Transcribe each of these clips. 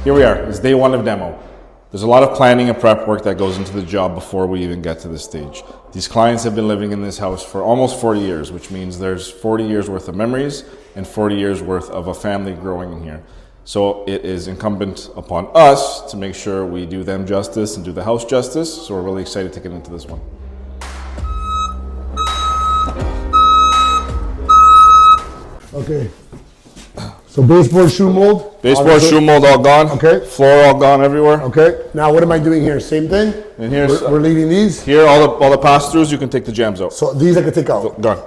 Here we are, it's day one of demo. There's a lot of planning and prep work that goes into the job before we even get to this stage. These clients have been living in this house for almost 40 years, which means there's 40 years worth of memories and 40 years worth of a family growing in here. So it is incumbent upon us to make sure we do them justice and do the house justice. So we're really excited to get into this one. Okay. So baseboard, shoe mold? Baseboard, shoe mold all gone. Okay. Floor all gone everywhere. Okay. Now what am I doing here? Same thing? And here's we're leaving these? Here, all the pass-throughs, you can take the jams out. So these I can take out? Gone.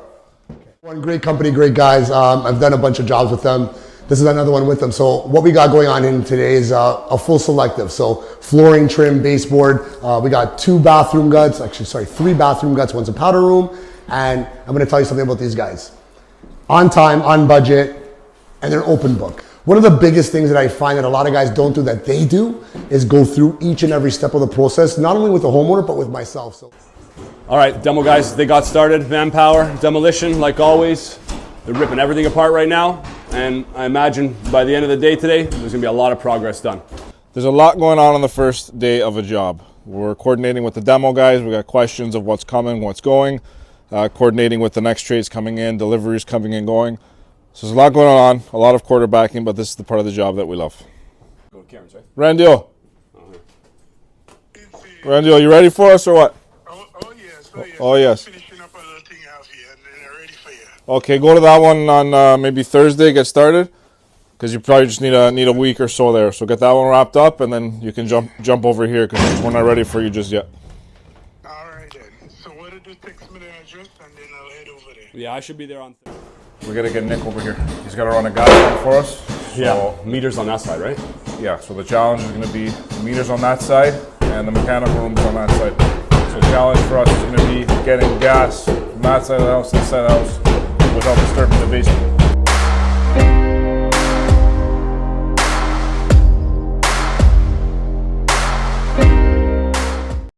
One great company, great guys. I've done a bunch of jobs with them. This is another one with them. So what we got going on in today is a full selective. So flooring, trim, baseboard. We got 3 bathroom guts. One's a powder room. And I'm gonna tell you something about these guys. On time, on budget, and they're open book. One of the biggest things that I find that a lot of guys don't do that they do is go through each and every step of the process, not only with the homeowner, but with myself. So. All right, demo guys, they got started. Manpower, demolition, like always. They're ripping everything apart right now. And I imagine by the end of the day today, there's gonna be a lot of progress done. There's a lot going on the first day of a job. We're coordinating with the demo guys. We got questions of what's coming, what's going. Coordinating with the next trades coming in, deliveries coming and going. So there's a lot going on, a lot of quarterbacking, but this is the part of the job that we love. Go with Karen's, right? Randio. Randio, you ready for us or what? Oh yes. Oh yes. Finishing up a little thing out here and then they're ready for you. Okay, go to that one on maybe Thursday, get started. Because you probably just need a week or so there. So get that one wrapped up and then you can jump over here because we're not ready for you just yet. All right then. So what to do, text me the address and then I'll head over there. Yeah, I should be there on Thursday. We gotta get Nick over here. He's gotta run a guide line for us. Yeah, meters on that side, right? Yeah, so the challenge is gonna be the meters on that side and the mechanical rooms on that side. So the challenge for us is gonna be getting gas from that side of the house, this side of the house, without disturbing the basement.